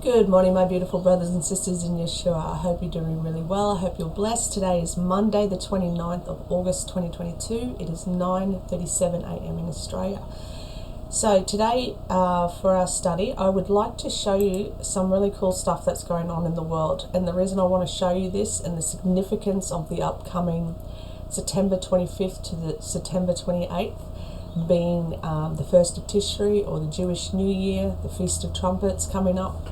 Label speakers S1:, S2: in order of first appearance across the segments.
S1: Good morning, my beautiful brothers and sisters in Yeshua. I hope you're doing really well. I hope you're blessed. Today is Monday, the 29th of August, 2022. It is 9:37 a.m. in Australia. So today, for our study, I would like to show you some really cool stuff that's going on in the world. And the reason I want to show you this and the significance of the upcoming September 25th to the September 28th, being the first of Tishri, or the Jewish New Year, the Feast of Trumpets coming up.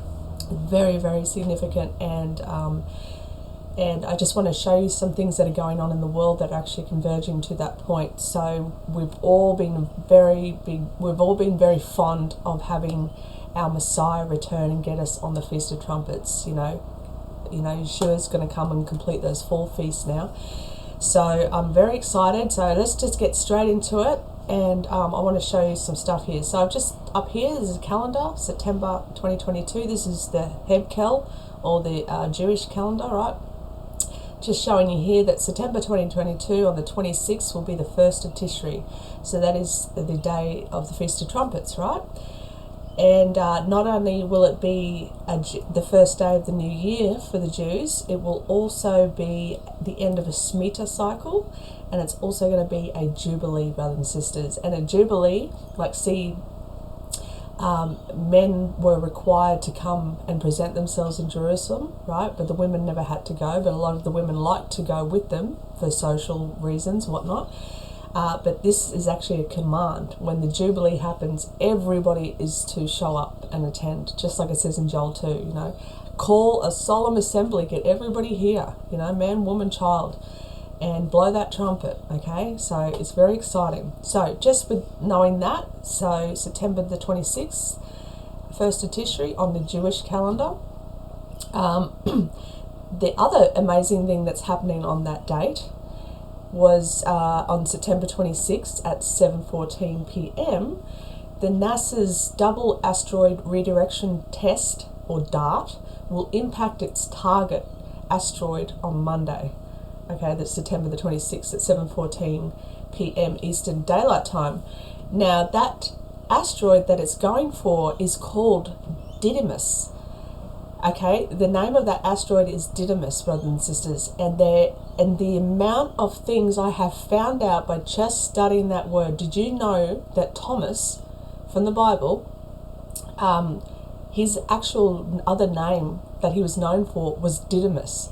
S1: Very, very significant, and I just want to show you some things that are going on in the world that are actually converging to that point. So we've all been very fond of having our Messiah return and get us on the Feast of Trumpets. You know, Yeshua's going to come and complete those 4 feasts now. So I'm very excited. So let's just get straight into it. And I want to show you some stuff here. So I've just up here, this is a calendar, September 2022. This is the Hebkel, or the Jewish calendar, right? Just showing you here that September 2022 on the 26th will be the first of Tishri. So that is the day of the Feast of Trumpets, right? And not only will it be the first day of the new year for the Jews, it will also be the end of a Shemitah cycle, and it's also going to be a Jubilee, brothers and sisters. And a Jubilee, men were required to come and present themselves in Jerusalem, right? But the women never had to go, but a lot of the women liked to go with them for social reasons, whatnot. But this is actually a command. When the Jubilee happens, everybody is to show up and attend, just like it says in Joel 2, call a solemn assembly, get everybody here, man, woman, child, and blow that trumpet, okay? So it's very exciting. So just with knowing that, so September the 26th, first of Tishri on the Jewish calendar. The other amazing thing that's happening on that date was on September 26th at 7:14 p.m, the NASA's double asteroid redirection test, or D.A.R.T, will impact its target asteroid on Monday. Okay, that's September the 26th at 7:14 p.m. Eastern Daylight Time. Now, that asteroid that it's going for is called Didymus. Okay, the name of that asteroid is Didymus, brothers and sisters, and the amount of things I have found out by just studying that word. Did you know that Thomas, from the Bible, his actual other name that he was known for was Didymus?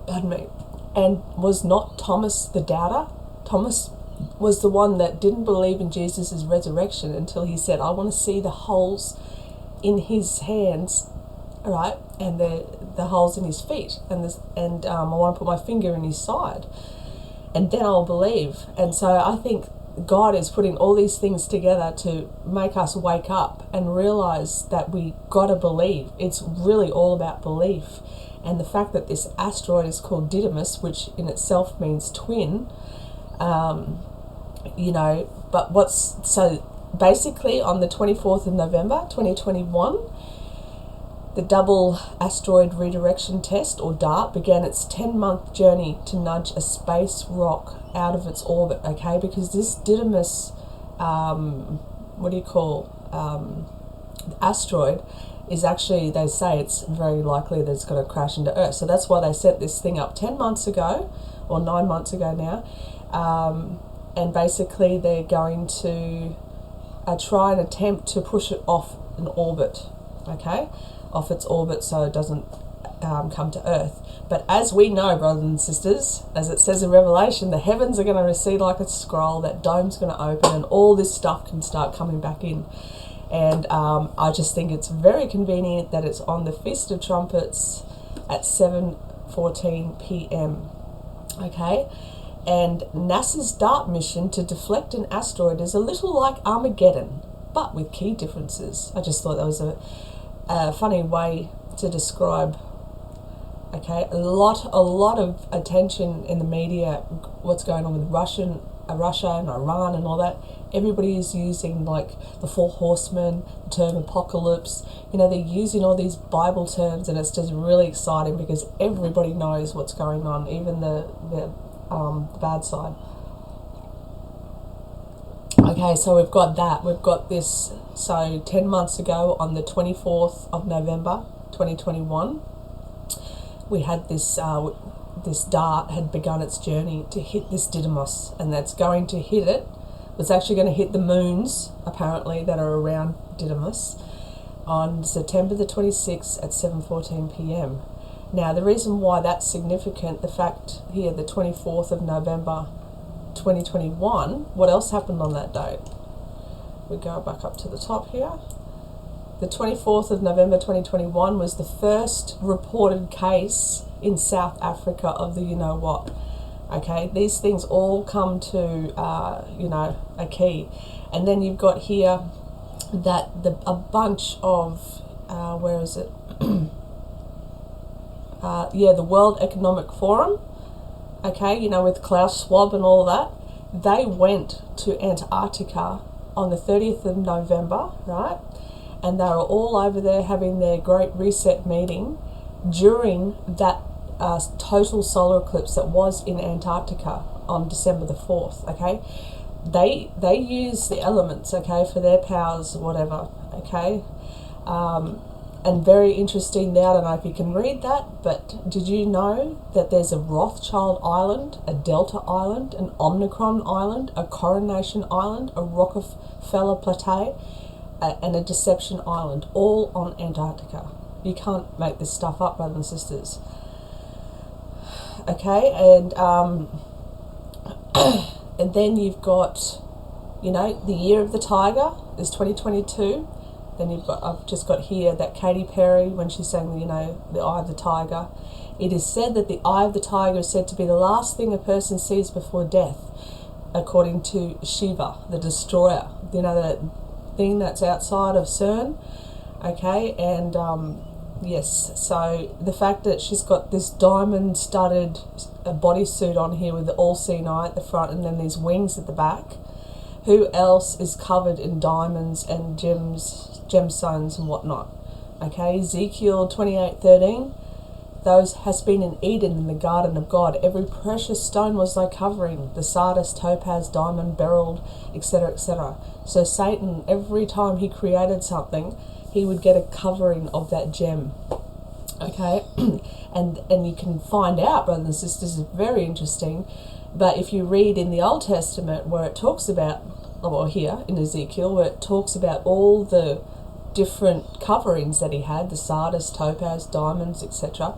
S1: Pardon me. And was not Thomas the doubter. Thomas was the one that didn't believe in Jesus' resurrection until he said, I want to see the holes in his hands, right, and the holes in his feet, and I want to put my finger in his side, and then I'll believe. And so I think God is putting all these things together to make us wake up and realize that we got to believe. It's really all about belief. And the fact that this asteroid is called Didymus, which in itself means twin, but so basically on the 24th of November 2021, the double asteroid redirection test, or D.A.R.T, began its 10-month journey to nudge a space rock out of its orbit, okay? Because this Didymus, asteroid, is actually, they say it's very likely that it's going to crash into Earth. So that's why they set this thing up 10 months ago, or 9 months ago now. And basically they're going to try and attempt to push it off an orbit, okay? Off its orbit, so it doesn't come to Earth. But as we know, brothers and sisters, as it says in Revelation, the heavens are going to recede like a scroll, that dome's going to open, and all this stuff can start coming back in. And I just think it's very convenient that it's on the Feast of Trumpets at 7:14 p.m. Okay? And NASA's D.A.R.T mission to deflect an asteroid is a little like Armageddon, but with key differences. I just thought that was a funny way to describe. Okay, a lot of attention in the media, what's going on with Russia and Iran and all that. Everybody is using like the 4 horsemen, the term apocalypse. They're using all these Bible terms, and it's just really exciting because everybody knows what's going on, even the bad side. Okay, so we've got that. We've got this. So 10 months ago, on the 24th of November 2021, we had this this dart had begun its journey to hit this Didymos, and that's going to hit it. It's actually going to hit the moons, apparently, that are around Didymos on September the 26th at 7:14 p.m. Now, the reason why that's significant, the fact here, the 24th of November 2021, what else happened on that date? We go back up to the top here. The 24th of November 2021 was the first reported case in South Africa of the you-know-what. Okay, these things all come to, a key. And then you've got here that a bunch of, where is it? The World Economic Forum, okay, with Klaus Schwab and all that, they went to Antarctica on the 30th of November, right? And they were all over there having their Great Reset meeting during that total solar eclipse that was in Antarctica on December the 4th, okay? They use the elements, okay, for their powers, whatever, okay? And very interesting now, I don't know if you can read that, but did you know that there's a Rothschild Island, a Delta Island, an Omicron Island, a Coronation Island, a Rockefeller Plateau, and a Deception Island, all on Antarctica. You can't make this stuff up, brothers and sisters. Okay, and and then you've got, the year of the tiger is 2022. Then I've just got here that Katy Perry, when she sang, the Eye of the Tiger. It is said that the Eye of the Tiger is said to be the last thing a person sees before death, according to Shiva, the destroyer. That thing that's outside of CERN. Okay, and yes, so the fact that she's got this diamond-studded bodysuit on here with the all-seeing eye at the front and then these wings at the back. Who else is covered in diamonds and gemstones and whatnot? Okay, Ezekiel 28:13. Those has been in Eden in the garden of God. Every precious stone was thy covering, the sardius, topaz, diamond, beryl, etc., etc. So Satan, every time he created something, he would get a covering of that gem. Okay, and you can find out, brothers and sisters, it's very interesting. But if you read in the Old Testament where it talks about, here in Ezekiel, where it talks about all the different coverings that he had, the sardius, topaz, diamonds, etc.,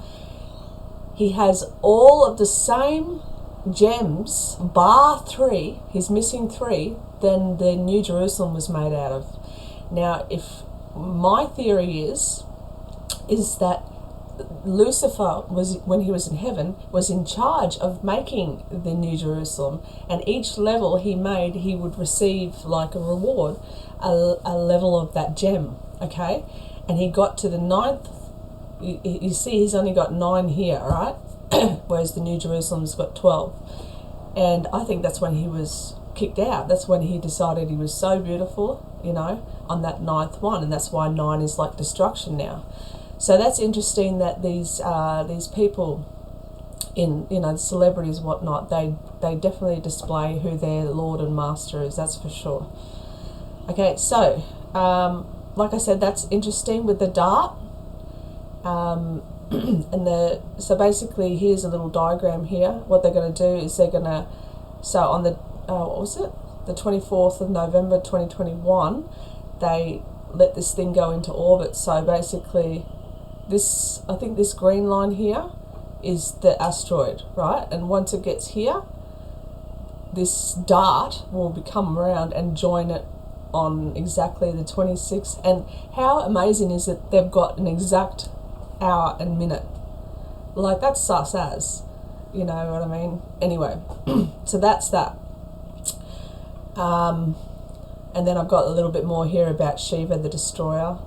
S1: he has all of the same gems, bar 3, he's missing 3, than the New Jerusalem was made out of. Now, if my theory is that Lucifer was, when he was in heaven, was in charge of making the New Jerusalem, and each level he made, he would receive like a reward, a level of that gem, okay? And he got to the 9th, you see he's only got 9 here, right? Whereas the New Jerusalem's got 12. And I think that's when he was kicked out. That's when he decided he was so beautiful, on that 9th one, and that's why 9 is like destruction now. So that's interesting that these people in, the celebrities, whatnot, they definitely display who their Lord and Master is, that's for sure. Okay, so, like I said, that's interesting with the D.A.R.T. So basically, here's a little diagram here. What they're going to do is they're going to, so on the, what was it? The 24th of November 2021, they let this thing go into orbit. So basically, I think this green line here is the asteroid, right? And once it gets here, this D.A.R.T. will come around and join it on exactly the 26th. And how amazing is it they've got an exact hour and minute? Like, that's sus as, you know what I mean? Anyway, so that's that. And then I've got a little bit more here about Shiva, the destroyer,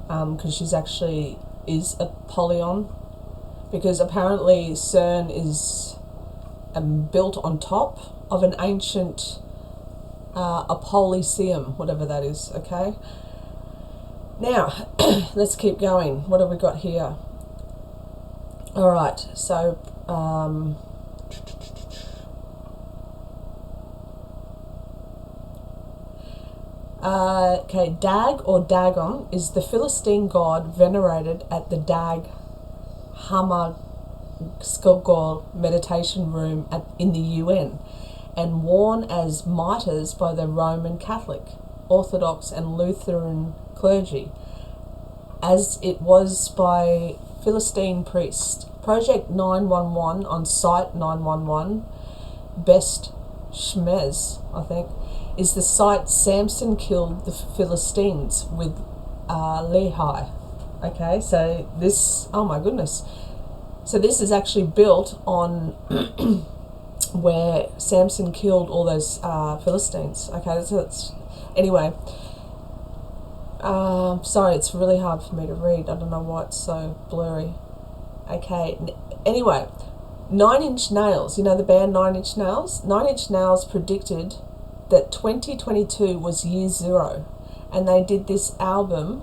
S1: because she's actually is a polyon, because apparently CERN is built on top of an ancient a polyseum, whatever that is, okay? Now, let's keep going. What have we got here? All right, so Okay, Dag or Dagon is the Philistine god venerated at the Dag Hammarskjöld meditation room in the UN, and worn as mitres by the Roman Catholic, Orthodox and Lutheran clergy, as it was by Philistine priests. Project 911 on Site 911, Best Shmez, I think, is the site Samson killed the Philistines with Lehi. Okay, so this, oh my goodness. So this is actually built on where Samson killed all those Philistines. Okay, so it's, anyway, sorry, it's really hard for me to read. I don't know why it's so blurry. Okay, anyway, 9 Inch Nails, you know the band 9 Inch Nails? 9 Inch Nails predicted that 2022 was year zero, and they did this album,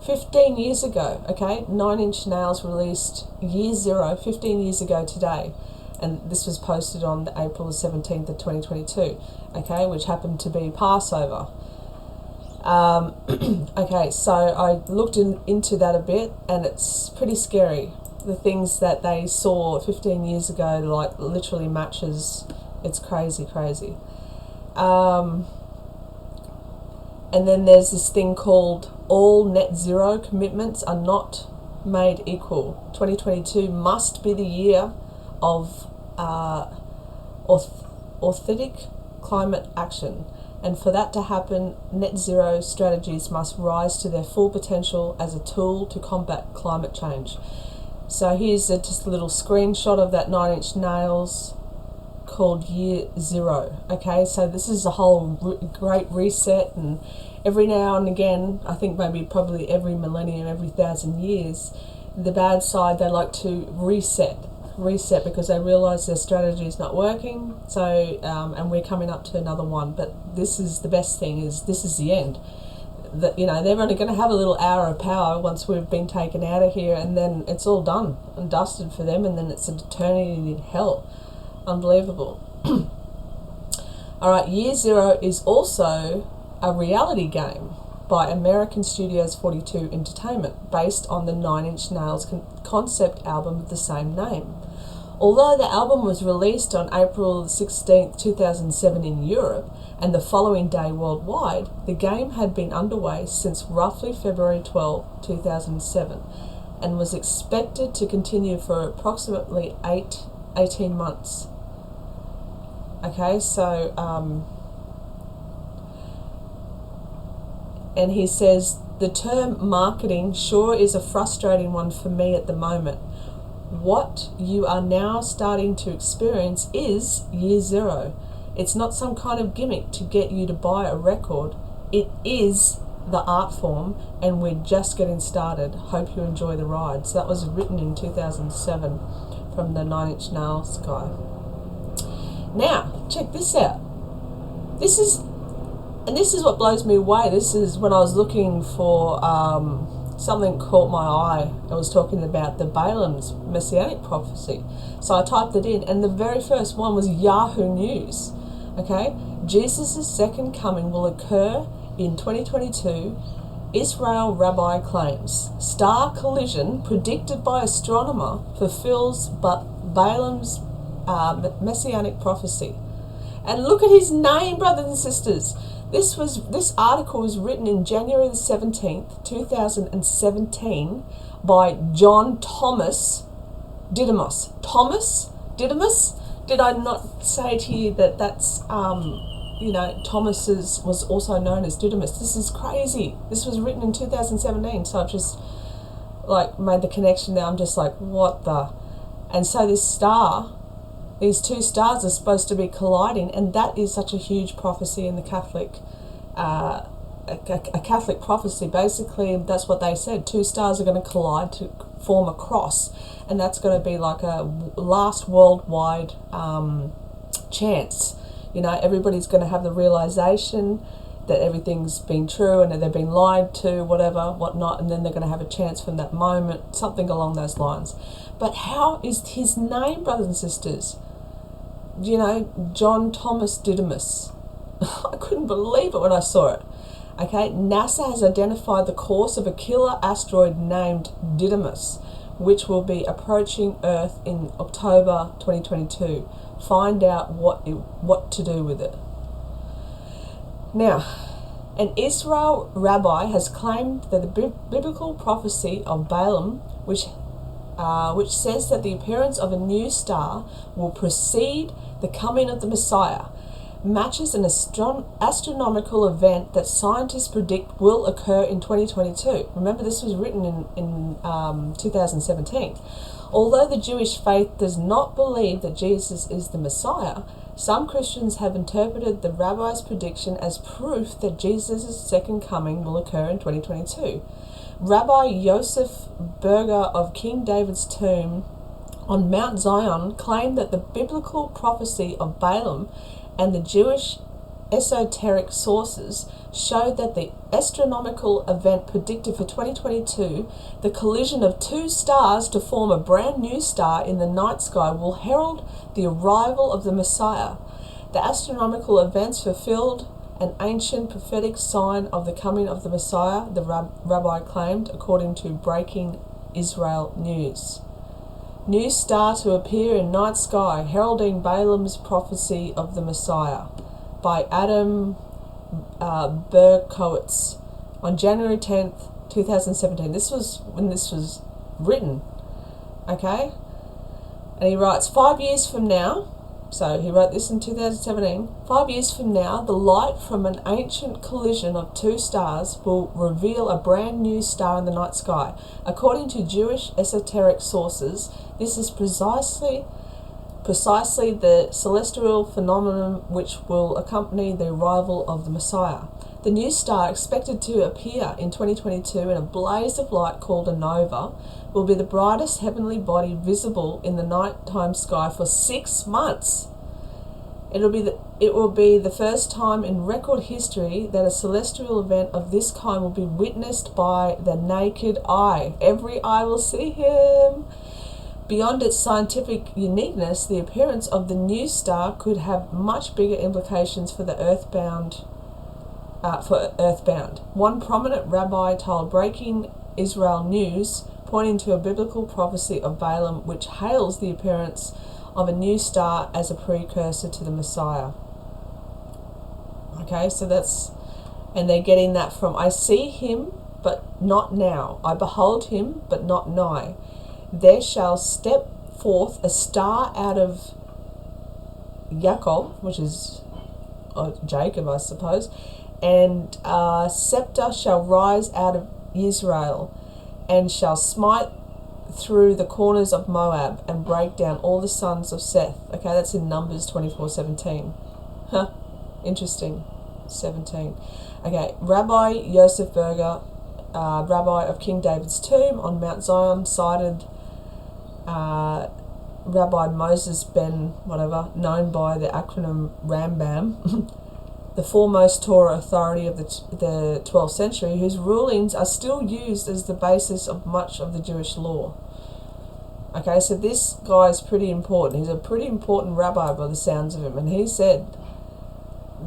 S1: 15 years ago, okay? 9 Inch Nails released year zero, 15 years ago today, and this was posted on April the 17th of 2022, okay, which happened to be Passover. Okay, so I looked into that a bit, and it's pretty scary. The things that they saw 15 years ago, like, literally matches. It's crazy. And then there's this thing called all net zero commitments are not made equal. 2022 must be the year of authentic climate action. And for that to happen, net zero strategies must rise to their full potential as a tool to combat climate change. So here's just a little screenshot of that 9 Inch Nails called Year Zero. Okay, so this is a whole great reset, and every now and again, I think probably every millennium, every 1,000 years, the bad side, they like to reset because they realise their strategy is not working. So and we're coming up to another one, but this is the best thing, is this is the end. That, you know, they're only going to have a little hour of power once we've been taken out of here, and then it's all done and dusted for them, and then it's an eternity in hell. Unbelievable. Alright, Year Zero is also a reality game by American Studios 42 Entertainment, based on the 9 Inch Nails concept album of the same name. Although the album was released on April 16, 2007 in Europe, and the following day worldwide, the game had been underway since roughly February 12, 2007, and was expected to continue for approximately 18 months. Okay, so, and he says, the term marketing sure is a frustrating one for me at the moment. What you are now starting to experience is Year Zero. It's not some kind of gimmick to get you to buy a record. It is the art form, and we're just getting started. Hope you enjoy the ride. So that was written in 2007 from the 9 Inch Nails guy. Now, check this out. This is what blows me away. This is when I was looking for something caught my eye. I was talking about the Balaam's messianic prophecy. So I typed it in, and the very first one was Yahoo News. Okay, Jesus' second coming will occur in 2022. Israel Rabbi claims star collision predicted by astronomer fulfills Balaam's messianic prophecy. And look at his name, brothers and sisters. This article was written in January the 17th, 2017 by John Thomas Didymus. Thomas Didymus? Did I not say to you that that's, Thomas was also known as Didymus? This is crazy. This was written in 2017, so I've just, made the connection there. I'm just like, what the? And so these two stars are supposed to be colliding, and that is such a huge prophecy in the Catholic, a Catholic prophecy. Basically, that's what they said. Two stars are going to collide to form a cross, and that's going to be like a last worldwide chance. You know, everybody's going to have the realization that everything's been true and that they've been lied to, whatnot, and then they're going to have a chance from that moment, something along those lines. But how is his name, brothers and sisters? You know, John Thomas Didymus. I couldn't believe it when I saw it. Okay, NASA has identified the course of a killer asteroid named Didymus, which will be approaching Earth in October 2022. Find out what to do with it. Now, an Israel rabbi has claimed that the biblical prophecy of Balaam, which says that the appearance of a new star will precede the coming of the Messiah, matches an astronomical event that scientists predict will occur in 2022. Remember, this was written in 2017. Although the Jewish faith does not believe that Jesus is the Messiah, some Christians have interpreted the rabbi's prediction as proof that Jesus' second coming will occur in 2022. Rabbi Yosef Berger of King David's tomb on Mount Zion claimed that the biblical prophecy of Balaam and the Jewish esoteric sources showed that the astronomical event predicted for 2022, the collision of two stars to form a brand new star in the night sky, will herald the arrival of the Messiah. The astronomical events fulfilled an ancient prophetic sign of the coming of the Messiah, the rabbi claimed, according to Breaking Israel News. New star to appear in night sky, heralding Balaam's prophecy of the Messiah, by Adam Berkowitz on January 10th, 2017. This was when this was written, okay? And he writes, 5 years from now, so he wrote this in 2017, 5 years from now, the light from an ancient collision of two stars will reveal a brand new star in the night sky. According to Jewish esoteric sources, this is precisely the celestial phenomenon which will accompany the arrival of the Messiah. The new star, expected to appear in 2022 in a blaze of light called a nova, will be the brightest heavenly body visible in the nighttime sky for 6 months. It will be the first time in record history that a celestial event of this kind will be witnessed by the naked eye. Every eye will see him. Beyond its scientific uniqueness, the appearance of the new star could have much bigger implications for the earthbound. One prominent rabbi told Breaking Israel News, pointing to a biblical prophecy of Balaam which hails the appearance of a new star as a precursor to the Messiah. Okay, so and they're getting that from, I see him, but not now. I behold him, but not nigh. There shall step forth a star out of Yaakov, which is Jacob, I suppose, and a scepter shall rise out of Israel, and shall smite through the corners of Moab, and break down all the sons of Seth. Okay, that's in Numbers 24:17. Huh, interesting. 17. Okay, Rabbi Yosef Berger, rabbi of King David's tomb on Mount Zion, cited Rabbi Moses ben whatever, known by the acronym Rambam, the foremost Torah authority of the 12th century, whose rulings are still used as the basis of much of the Jewish law. Okay, so this guy is pretty important. He's a pretty important rabbi by the sounds of him, and he said,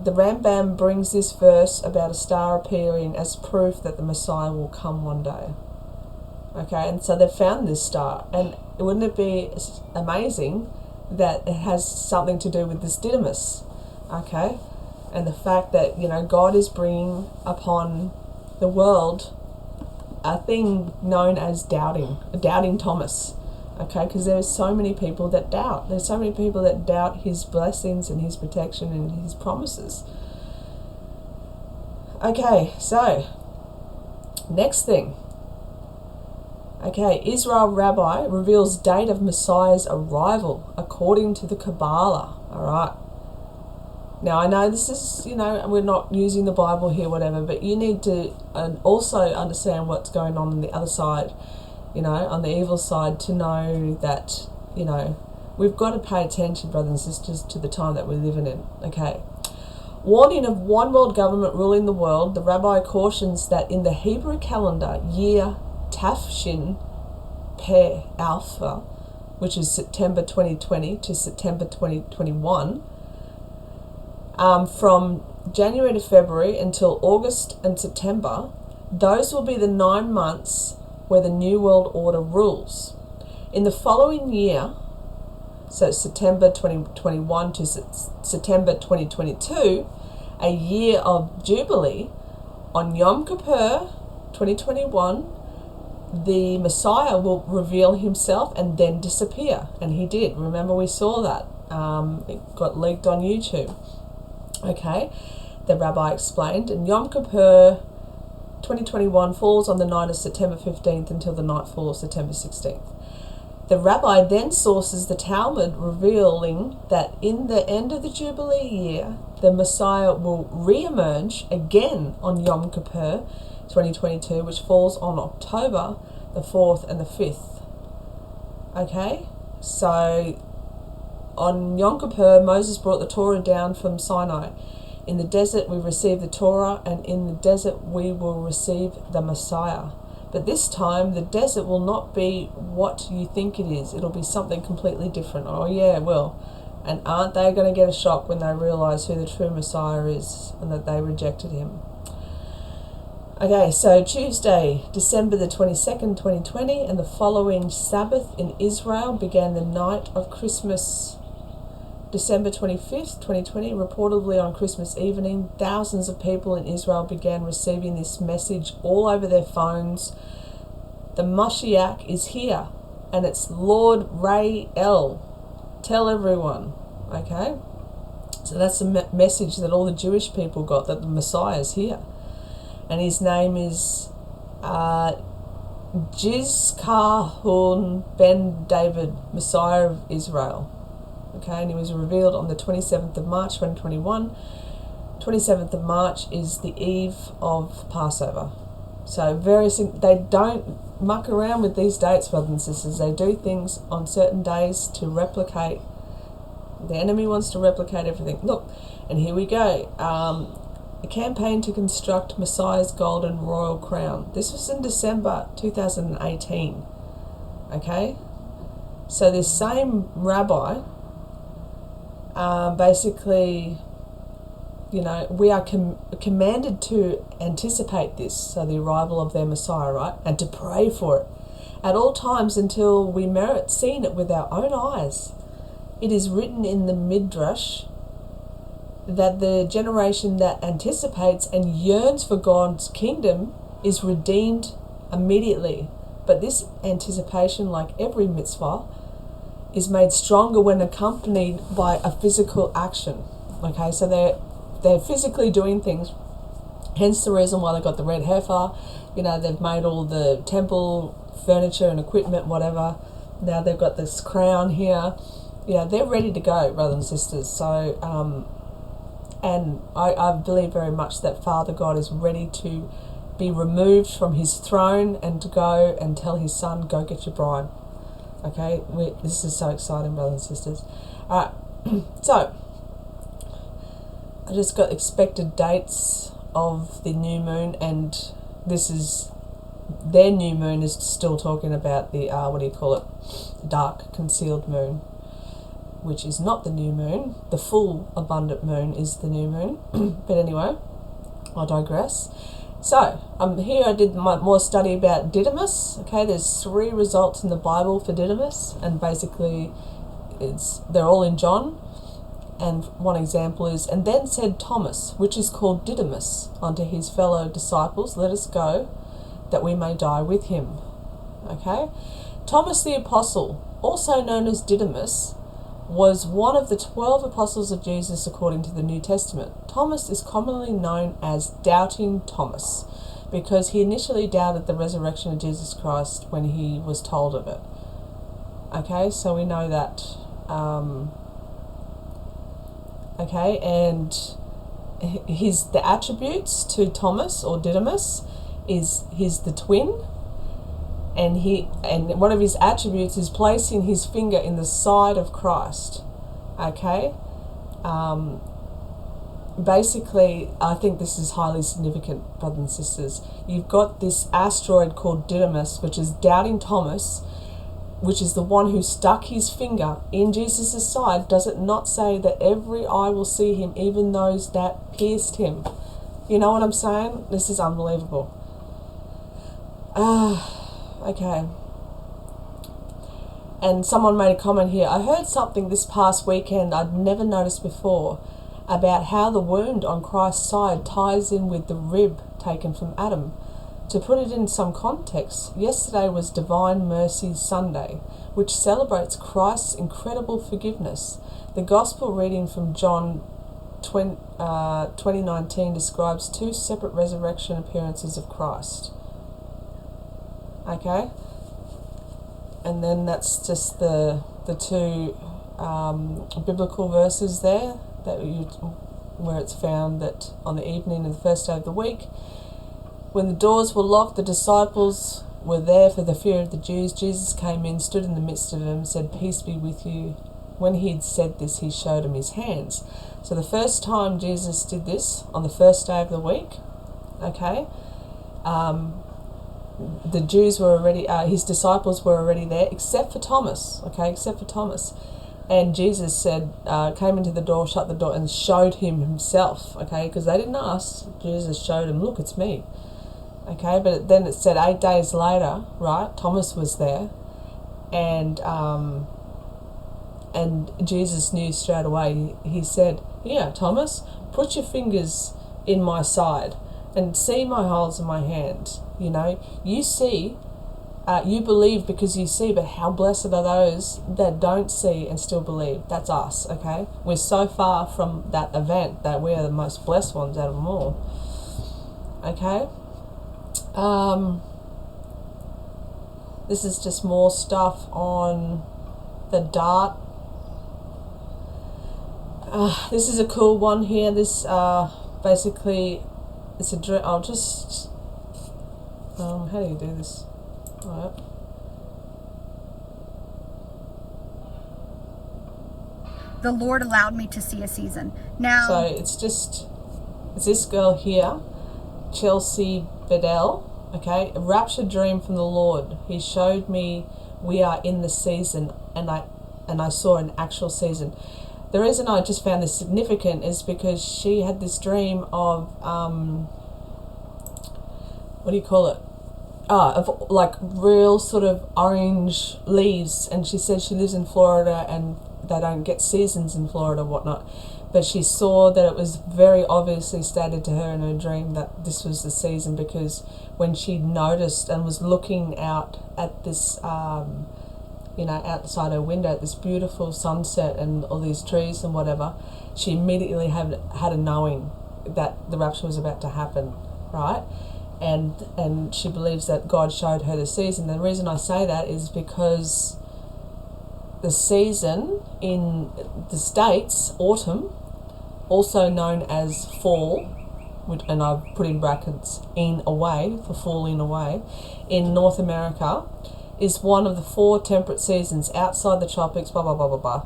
S1: the Rambam brings this verse about a star appearing as proof that the Messiah will come one day. Okay, and so they found this star, and wouldn't it be amazing that it has something to do with this Didymus? Okay, and the fact that, God is bringing upon the world a thing known as doubting Thomas. Okay, because there are so many people that doubt. There's so many people that doubt his blessings and his protection and his promises. Okay, so next thing. Okay, Israel rabbi reveals date of Messiah's arrival according to the Kabbalah. All right. Now, I know this is, we're not using the Bible here, whatever, but you need to also understand what's going on the other side, on the evil side, to know that, we've got to pay attention, brothers and sisters, to the time that we're living in. Okay. Warning of one world government ruling the world, the rabbi cautions that in the Hebrew calendar, year Tafshin Peh Alpha, which is September 2020 to September 2021, from January to February until August and September, those will be the 9 months where the New World Order rules. In the following year, so September 2021 to September 2022, a year of Jubilee, on Yom Kippur 2021, the Messiah will reveal himself and then disappear. And he did. Remember, we saw that. It got leaked on YouTube. Okay, the Rabbi explained. And Yom Kippur 2021 falls on the night of September 15th until the nightfall of September 16th. The Rabbi then sources the Talmud, revealing that in the end of the Jubilee year, the Messiah will re-emerge again on Yom Kippur 2022, which falls on October the 4th and the 5th. Okay, so on Yom Kippur, Moses brought the Torah down from Sinai. In the desert we receive the Torah, and in the desert we will receive the Messiah. But this time the desert will not be what you think it is. It'll be something completely different. Oh yeah, it will. And aren't they going to get a shock when they realise who the true Messiah is and that they rejected him? Okay, so Tuesday, December the 22nd, 2020, and the following Sabbath in Israel began the night of Christmas, December 25th, 2020. Reportedly on Christmas evening, thousands of people in Israel began receiving this message all over their phones. The Mashiach is here, and it's Lord Rael. Tell everyone, okay? So that's the message that all the Jewish people got, that the Messiah is here. And his name is Jizkahun ben David, Messiah of Israel. Okay, and he was revealed on the 27th of March 2021. 27th of March is the eve of Passover. So they don't muck around with these dates, brothers and sisters. They do things on certain days to replicate. The enemy wants to replicate everything. Look, and here we go. A campaign to construct Messiah's golden royal crown. This was in December 2018. Okay, so this same rabbi, basically, you know, we are commanded to anticipate this, so the arrival of their Messiah, right, and to pray for it at all times until we merit seeing it with our own eyes. It is written in the Midrash that the generation that anticipates and yearns for God's kingdom is redeemed immediately. But this anticipation, like every mitzvah, is made stronger when accompanied by a physical action. Okay, so they're physically doing things. Hence the reason why they got the red heifer. You know, they've made all the temple furniture and equipment, whatever. Now they've got this crown here. You know, they're ready to go, brothers and sisters. So, and I believe very much that Father God is ready to be removed from his throne and to go and tell his son, go get your bride. Okay, this is so exciting, brothers and sisters. Alright, so I just got expected dates of the new moon, and this is their new moon is still talking about the dark concealed moon, which is not the new moon. The full abundant moon is the new moon. But anyway, I digress. So here I did more study about Didymus. Okay, there's 3 results in the Bible for Didymus, and basically they're all in John. And one example is, and then said Thomas, which is called Didymus, unto his fellow disciples, let us go, that we may die with him. Okay, Thomas the Apostle, also known as Didymus, was one of the 12 apostles of Jesus according to the New Testament. Thomas is commonly known as Doubting Thomas because he initially doubted the resurrection of Jesus Christ when he was told of it. Okay, so we know that. Okay, and the attributes to Thomas or Didymus is he's the twin. And one of his attributes is placing his finger in the side of Christ. Okay? Basically, I think this is highly significant, brothers and sisters. You've got this asteroid called Didymus, which is Doubting Thomas, which is the one who stuck his finger in Jesus' side, does it not say that every eye will see him, even those that pierced him? You know what I'm saying? This is unbelievable. Okay. And someone made a comment here. I heard something this past weekend I'd never noticed before about how the wound on Christ's side ties in with the rib taken from Adam. To put it in some context, yesterday was Divine Mercy Sunday, which celebrates Christ's incredible forgiveness. The Gospel reading from John 2019 describes 2 separate resurrection appearances of Christ. Okay? And then that's just the 2 biblical verses there, where it's found that on the evening of the first day of the week, when the doors were locked, the disciples were there for the fear of the Jews. Jesus came in, stood in the midst of them, said, "Peace be with you." When he had said this, he showed them his hands. So the first time Jesus did this, on the first day of the week, okay, the Jews were already, his disciples were already there, except for Thomas, okay, except for Thomas. And Jesus said, came into the door, shut the door, and showed him himself, okay, because they didn't ask. Jesus showed him, "Look, it's me." Okay, but then it said 8 days later, right, Thomas was there, and Jesus knew straight away. He said, "Here, Thomas, put your fingers in my side and see my holes in my hand. You know, you see, you believe because you see, but how blessed are those that don't see and still believe?" That's us, okay? We're so far from that event that we are the most blessed ones out of them all, okay? This is just more stuff on the D.A.R.T. This is a cool one here. This basically, it's a dream. I'll just how do you do this? All right.
S2: The Lord allowed me to see a season. Now,
S1: so it's this girl here, Chelsea Bedell. Okay, a rapture dream from the Lord. He showed me we are in the season, and I saw an actual season. The reason I just found this significant is because she had this dream of what do you call it? Of like real sort of orange leaves, and she said she lives in Florida and they don't get seasons in Florida, whatnot. But she saw that it was very obviously stated to her in her dream that this was the season, because when she noticed and was looking out at this, outside her window at this beautiful sunset and all these trees and whatever, she immediately had a knowing that the rapture was about to happen, right? And she believes that God showed her the season. The reason I say that is because the season in the States, autumn, also known as fall, and I've put in brackets in away for falling away, in North America, is one of the 4 temperate seasons outside the tropics, blah, blah, blah, blah,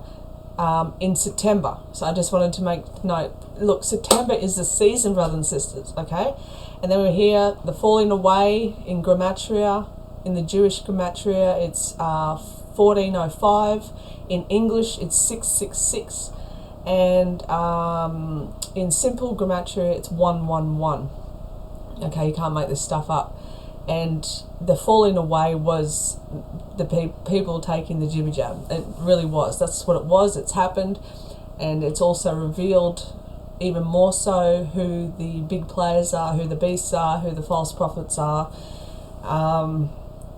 S1: blah, in September. So I just wanted to make note. Look, September is the season, brothers and sisters, okay? And then we're here, the falling away in Gematria, in the Jewish Gematria, it's 1405. In English, it's 666. And in simple Gematria, it's 111. Okay, you can't make this stuff up. And the falling away was the people taking the jibby jab. It really was. That's what it was. It's happened. And it's also revealed even more so who the big players are, who the beasts are, who the false prophets are.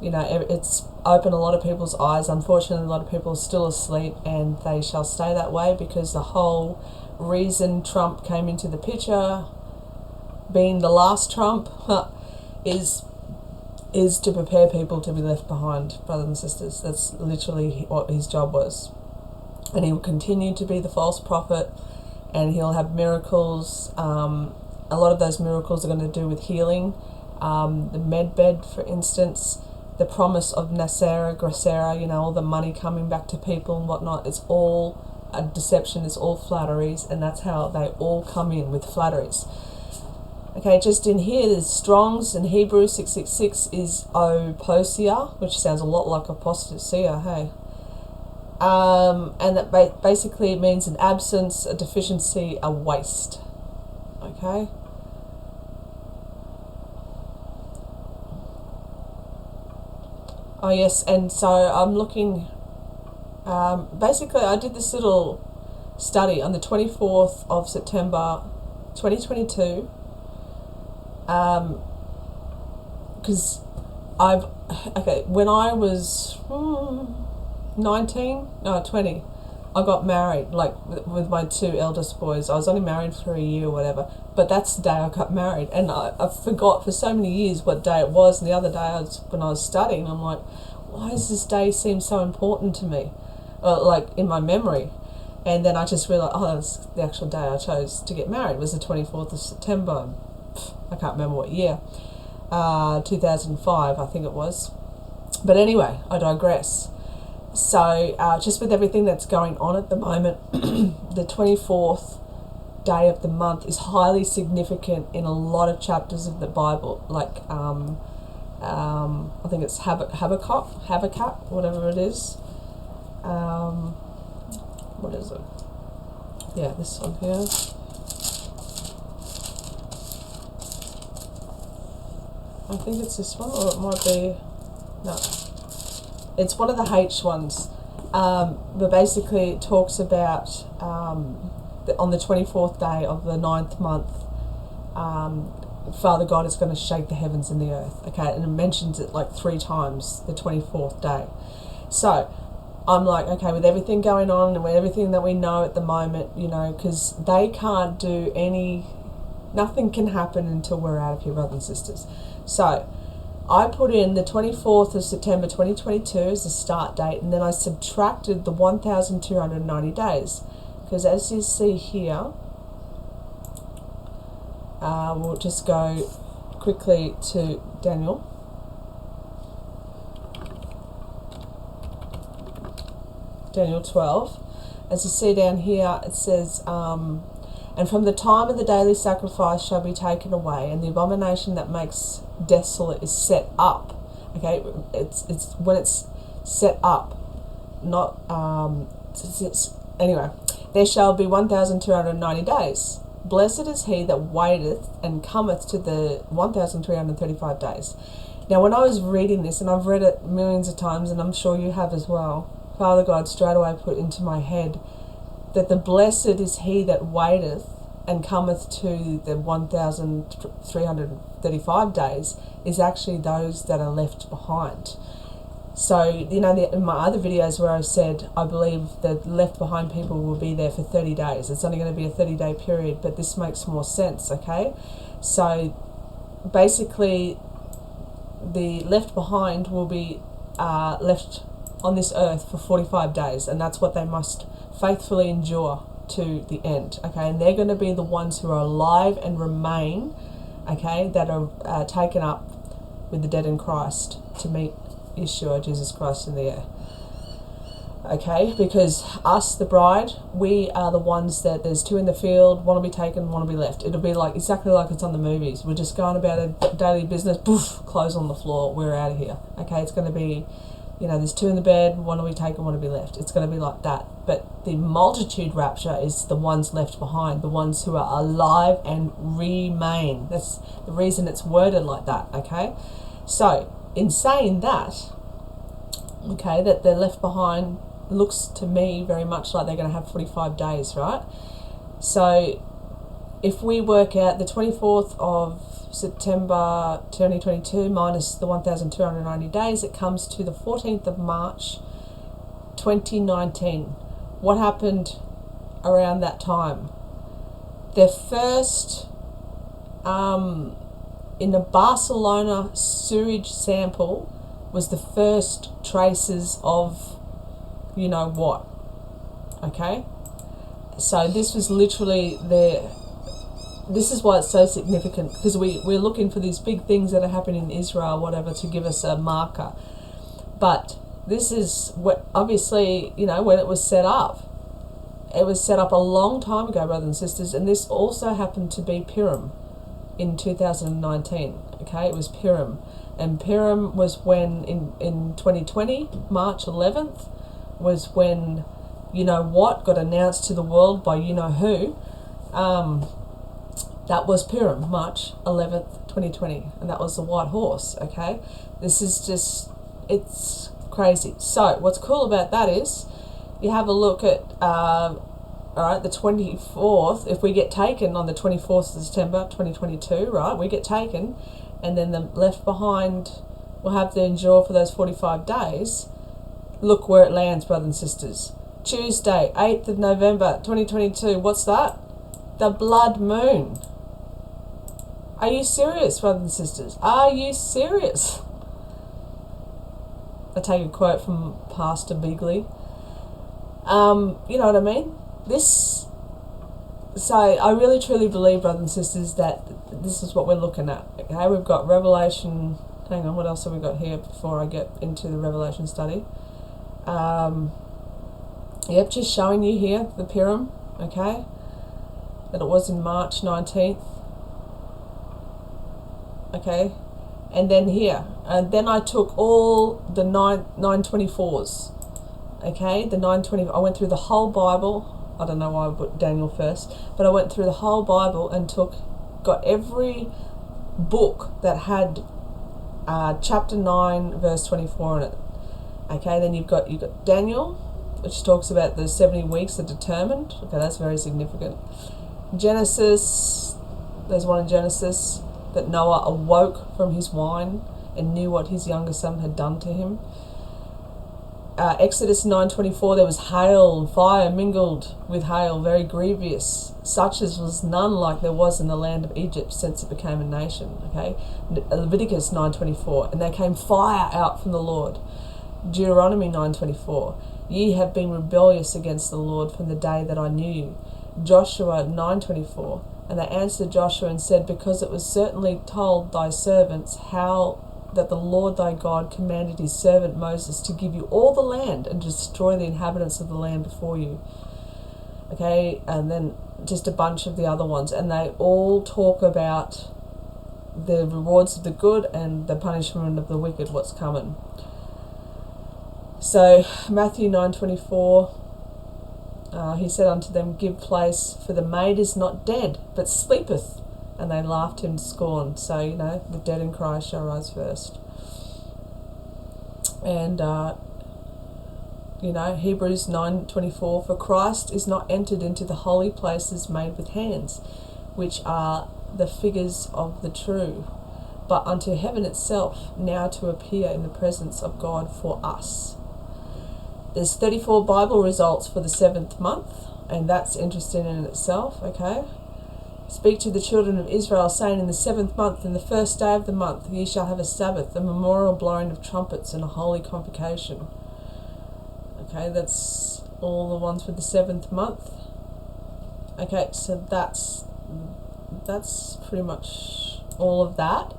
S1: It's opened a lot of people's eyes. Unfortunately, a lot of people are still asleep, and they shall stay that way, because the whole reason Trump came into the picture, being the last Trump, is to prepare people to be left behind, brothers and sisters. That's literally what his job was. And he will continue to be the false prophet, and he'll have miracles. A lot of those miracles are going to do with healing. The med bed, for instance, the promise of Nasera, Gracera, all the money coming back to people and whatnot, it's all a deception, it's all flatteries, and that's how they all come in, with flatteries. Okay, just in here, there's Strong's in Hebrew 666 is oposia, which sounds a lot like apostasia, hey? And that basically means an absence, a deficiency, a waste. Okay? Oh yes, and so I'm looking, basically I did this little study on the 24th of September 2022, because when I was 20, I got married, like with my two eldest boys. I was only married for a year or whatever, but that's the day I got married, and I forgot for so many years what day it was. And the other day, when I was studying, I'm like, why does this day seem so important to me, like in my memory? And then I just realised, oh, that's the actual day I chose to get married. It was the 24th of September. I can't remember what year. 2005, I think it was. But anyway, I digress. So just with everything that's going on at the moment, the 24th day of the month is highly significant in a lot of chapters of the Bible. Like, I think it's Habakkuk, whatever it is. What is it? Yeah, this one here. I think it's this one, or it might be, no. It's one of the H ones, but basically it talks about on the 24th day of the 9th month, Father God is going to shake the heavens and the earth, okay, and it mentions it like 3 times, the 24th day. So I'm like, okay, with everything going on and with everything that we know at the moment, you know, because they can't do nothing can happen until we're out of here, brothers and sisters. So I put in the 24th of September 2022 as the start date, and then I subtracted the 1,290 days, because as you see here, we'll just go quickly to Daniel. Daniel 12. As you see down here, it says, and from the time of the daily sacrifice shall be taken away, and the abomination that makes desolate is set up. Okay, it's when it's set up, not anyway. There shall be 1,290 days. Blessed is he that waiteth and cometh to the 1,335 days. Now, when I was reading this, and I've read it millions of times, and I'm sure you have as well, Father God straight away put into my head that the blessed is he that waiteth and cometh to the 1,335 days is actually those that are left behind. So, you know, in my other videos where I said I believe that left behind people will be there for 30 days. It's only going to be a 30-day period, but this makes more sense, okay? So basically the left behind will be left on this earth for 45 days, and that's what they must faithfully endure to the end, okay? And they're going to be the ones who are alive and remain, okay, that are taken up with the dead in Christ to meet Yeshua, Jesus Christ, in the air. Okay, because us, the bride, we are the ones that there's 2 in the field, one will be taken, one will be left. It'll be like exactly like it's on the movies. We're just going about a daily business, poof, clothes on the floor, we're out of here. Okay, it's going to be, you know, there's 2 in the bed, one will be taken, one will be left. It's going to be like that. But the multitude rapture is the ones left behind, the ones who are alive and remain. That's the reason it's worded like that, okay? So, in saying that, okay, that they're left behind looks to me very much like they're going to have 45 days, right? So, if we work out the 24th of September 2022 minus the 1,290 days, it comes to the 14th of March 2019. What happened around that time? Their first, in the Barcelona sewage sample, was the first traces of you know what, okay? So this was literally this is why it's so significant, because we're looking for these big things that are happening in Israel, whatever, to give us a marker. But this is what, obviously, you know, when it was set up. It was set up a long time ago, brothers and sisters, and this also happened to be Purim. in 2019. Okay, it was Purim. And Purim was when in 2020, March 11th, was when you know what got announced to the world by you know who. That was Purim, March 11th, 2020, and that was the white horse. Okay, this is just, it's crazy. So what's cool about that is you have a look at alright, the 24th, if we get taken on the 24th of September 2022, right, we get taken, and then the left behind will have to endure for those 45 days. Look where it lands, brothers and sisters. Tuesday, 8th of November 2022, what's that? The blood moon. Are you serious, brothers and sisters? Are you serious? I take a quote from Pastor Bigley. You know what I mean? So I really truly believe, brothers and sisters, that this is what we're looking at. Okay, we've got Revelation. Hang on, what else have we got here before I get into the Revelation study? Yep, just showing you here the Purim. Okay, that it was in March 19th. Okay, and then here, and then I took all the 924s. Okay, the 920. I went through the whole Bible. I don't know why I put Daniel first, but I went through the whole Bible and got every book that had chapter 9, verse 24 in it. Okay, then you've got Daniel, which talks about the 70 weeks are determined. Okay, that's very significant. Genesis, there's one in Genesis that Noah awoke from his wine and knew what his younger son had done to him. Exodus 9:24, there was hail and fire mingled with hail, very grievous, such as was none like there was in the land of Egypt since it became a nation. Okay, Leviticus 9:24, and there came fire out from the Lord. Deuteronomy 9:24, ye have been rebellious against the Lord from the day that I knew you. Joshua 9:24, and they answered Joshua and said, because it was certainly told thy servants how that the Lord thy God commanded his servant Moses to give you all the land and destroy the inhabitants of the land before you. Okay, and then just a bunch of the other ones, and they all talk about the rewards of the good and the punishment of the wicked, what's coming. So Matthew 9:24, he said unto them, give place, for the maid is not dead, but sleepeth. And they laughed him to scorn. So, you know, the dead in Christ shall rise first. And, you know, Hebrews 9:24, for Christ is not entered into the holy places made with hands, which are the figures of the true, but unto heaven itself, now to appear in the presence of God for us. There's 34 Bible results for the 7th month, and that's interesting in itself, okay? Speak to the children of Israel, saying, in the 7th month, in the first day of the month, ye shall have a Sabbath, a memorial blowing of trumpets, and a holy convocation. Okay, that's all the ones for the 7th month. Okay, so that's pretty much all of that.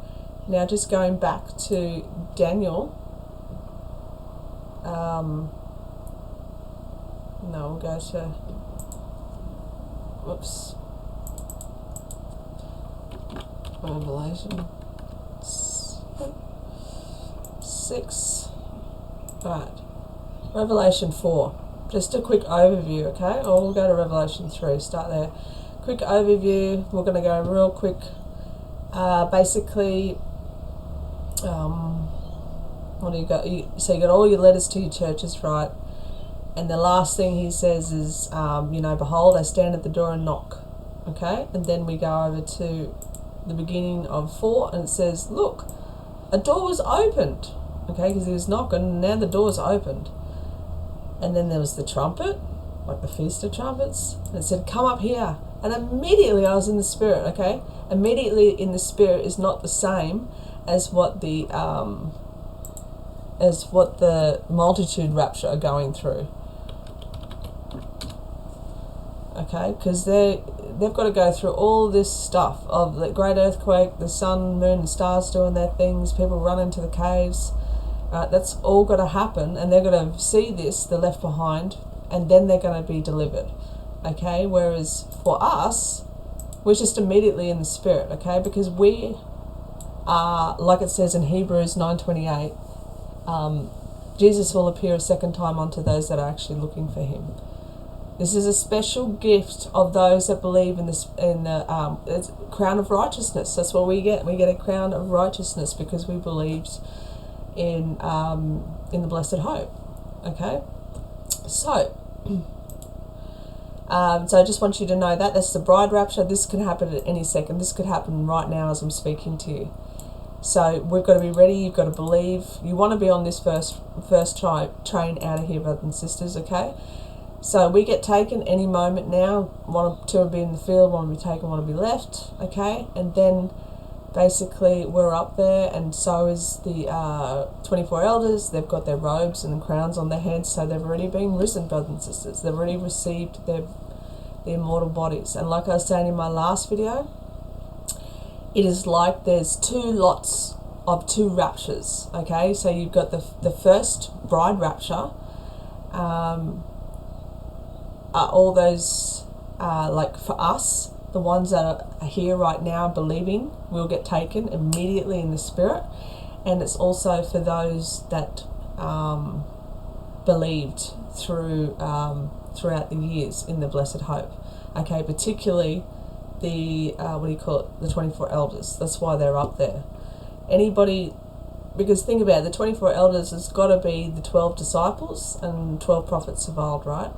S1: Now just going back to Daniel. No, we'll go to, whoops. Revelation 6. Right. Revelation 4. Just a quick overview, okay? Or we'll go to Revelation 3. Start there. Quick overview. We're going to go real quick. Basically, what do you got? So you got all your letters to your churches, right? And the last thing he says is, you know, behold, I stand at the door and knock. Okay? And then we go over to the beginning of 4, and it says, look, a door was opened. Okay, because he was knocking, and now the door's opened. And then there was the trumpet, like the Feast of Trumpets, and it said, come up here. And immediately I was in the Spirit, okay? Immediately in the Spirit is not the same as what the multitude rapture are going through. Okay, because they've got to go through all this stuff of the great earthquake, the sun, moon, and stars doing their things, people run into the caves. That's all got to happen, and they're going to see this, the left behind, and then they're going to be delivered. Okay, whereas for us, We're just immediately in the Spirit, okay? Because we are, like it says in Hebrews 9:28, Jesus will appear a second time unto those that are actually looking for him. This is a special gift of those that believe in this, in the crown of righteousness. That's what we get. We get a crown of righteousness because we believed in the blessed hope. Okay, so so I just want you to know that that's the bride rapture. This can happen at any second. This could happen right now as I'm speaking to you. So we've got to be ready. You've got to believe. You want to be on this first train out of here, brothers and sisters. Okay. So we get taken any moment now. One to be in the field, want to be taken, want to be left. Okay, and then basically we're up there, and so is the 24 elders. They've got their robes and crowns on their heads, so they've already been risen, brothers and sisters. They've already received their immortal bodies. And like I was saying in my last video, it is like there's two lots of two raptures. Okay, so you've got the first bride rapture. All those, like for us, the ones that are here right now believing, will get taken immediately in the Spirit. And it's also for those that believed throughout the years in the blessed hope. Okay, particularly the, the 24 elders. That's why they're up there. Anybody, because think about it, the 24 elders has got to be the 12 disciples and 12 prophets of old, right?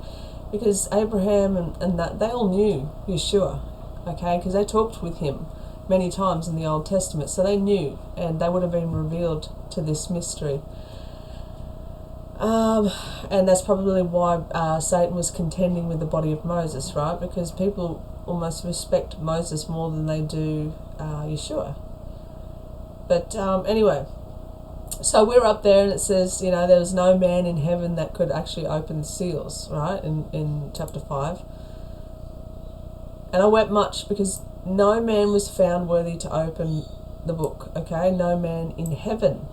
S1: Because Abraham and that, they all knew Yeshua, okay, because they talked with him many times in the Old Testament, so they knew, and they would have been revealed to this mystery. And that's probably why Satan was contending with the body of Moses, right? Because people almost respect Moses more than they do Yeshua. But anyway, so we're up there, and it says, you know, there was no man in heaven that could actually open the seals, right, in chapter 5. And I wept much because no man was found worthy to open the book, okay? No man in heaven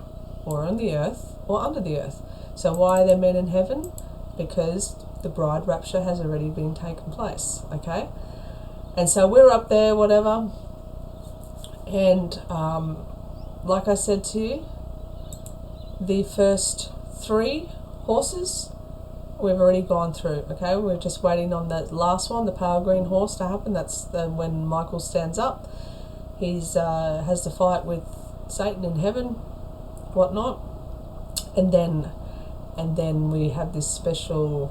S1: or on the earth or under the earth. So why are there men in heaven? Because the bride rapture has already been taken place, okay? And so we're up there, whatever. And like I said to you, the first 3 horses we've already gone through, okay? We're just waiting on that last one, the pale green horse, to happen. That's when Michael stands up. He's has to fight with Satan in heaven, whatnot. And then we have this special,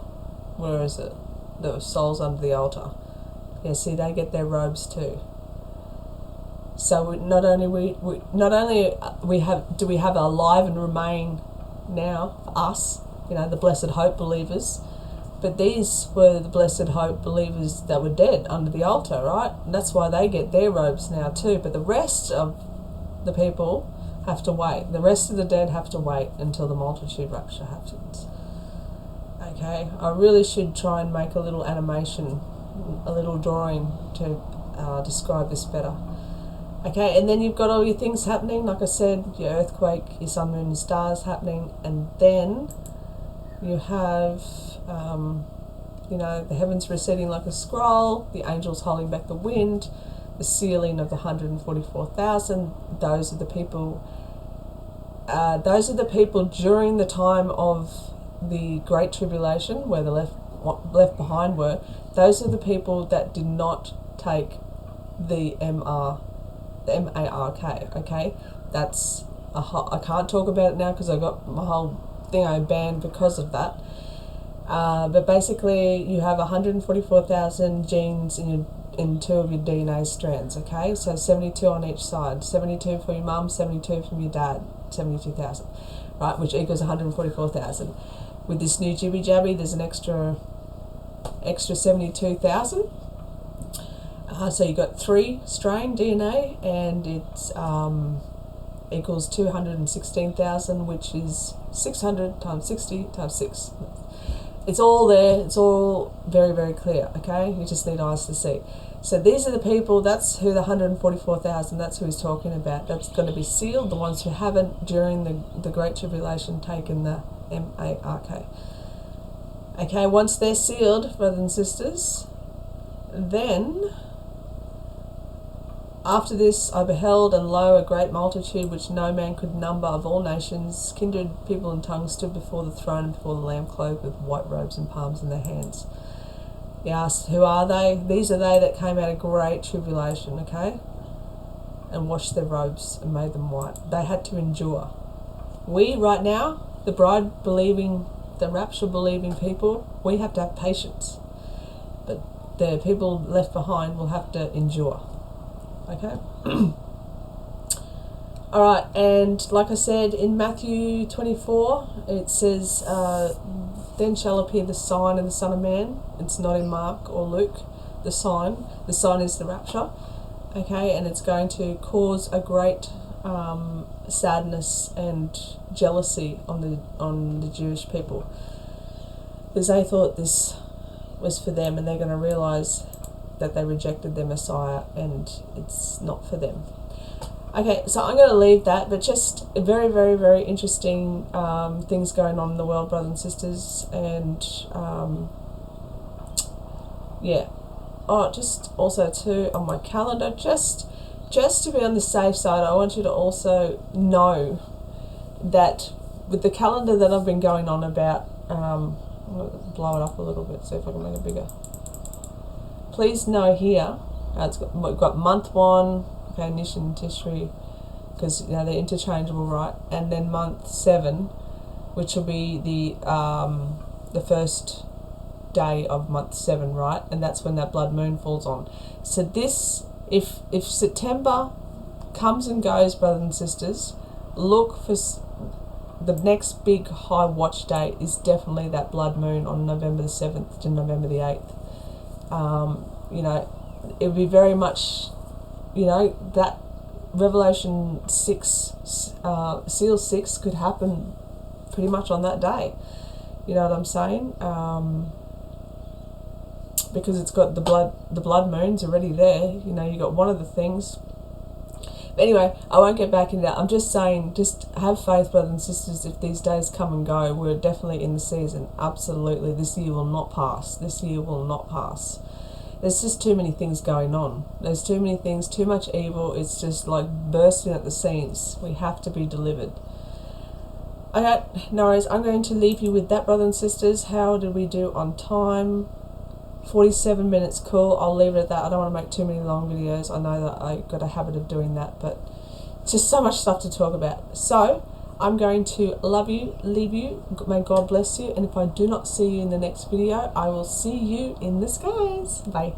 S1: where is it? The souls under the altar. Yeah, see, they get their robes too. So not only do we have alive and remain now for us, you know, the blessed hope believers, but these were the blessed hope believers that were dead under the altar, right? And that's why they get their robes now too. But the rest of the people have to wait. The rest of the dead have to wait until the multitude rapture happens. Okay, I really should try and make a little animation, a little drawing to describe this better. Okay, and then you've got all your things happening, like I said, your earthquake, your sun, moon, and stars happening, and then you have, you know, the heavens receding like a scroll, the angels holding back the wind, the sealing of the 144,000. Those are the people. Those are the people during the time of the Great Tribulation, where the left behind were. Those are the people that did not take the M-A-R-K, okay? That's I can't talk about it now because I got my whole thing banned because of that. But basically, you have 144,000 genes in 2 of your DNA strands, okay? So 72 on each side. 72 for your mum, 72 from your dad, 72,000, right? Which equals 144,000. With this new jibby jabby, there's an extra 72,000. So you got 3 strain DNA, and it's equals 216,000, which is 600 times 60 times 6. It's all there. It's all very, very clear, okay? You just need eyes to see. So these are the people, that's who the 144,000, that's who he's talking about. That's going to be sealed, the ones who haven't, during the Great Tribulation, taken the M-A-R-K. Okay, once they're sealed, brothers and sisters, then After this I beheld, and lo, a great multitude which no man could number, of all nations, kindred, people, and tongues, stood before the throne and before the Lamb, clothed with white robes and palms in their hands. He asked, who are they? These are they that came out of great tribulation, okay? And washed their robes and made them white. They had to endure. We, right now, the bride believing, the rapture believing people, we have to have patience. But the people left behind will have to endure. Okay? Alright, and like I said, in Matthew 24, it says, then shall appear the sign of the Son of Man. It's not in Mark or Luke, the sign. The sign is the rapture. Okay, and it's going to cause a great sadness and jealousy on the Jewish people, because they thought this was for them, and they're going to realise that they rejected their Messiah and it's not for them. Okay, so I'm going to leave that, but just very, very, very interesting things going on in the world, brothers and sisters, and yeah. Oh, just also too on my calendar, just to be on the safe side, I want you to also know that with the calendar that I've been going on about, I'm going to blow it up a little bit, see if I can make it bigger. Please know here, we've got month 1, okay, Nish and Tishri, because you know they're interchangeable, right? And then month 7, which will be the first day of month 7, right? And that's when that blood moon falls on. So this, if September comes and goes, brothers and sisters, look for the next big high watch date is definitely that blood moon on November the 7th to November the 8th. You know, it would be very much, you know, that Revelation 6, Seal 6 could happen pretty much on that day. You know what I'm saying? Because it's got the blood moon's already there. You know, you got one of the things. But anyway, I won't get back into that. I'm just saying, just have faith, brothers and sisters. If these days come and go, we're definitely in the season. Absolutely, this year will not pass. This year will not pass. There's just too many things going on. There's too many things, too much evil. It's just like bursting at the seams. We have to be delivered. Okay, no worries. I'm going to leave you with that, brothers and sisters. How did we do on time? 47 minutes, cool. I'll leave it at that. I don't want to make too many long videos. I know that I got a habit of doing that, but it's just so much stuff to talk about. So I'm going to love you, leave you. May God bless you. And if I do not see you in the next video, I will see you in the skies. Bye.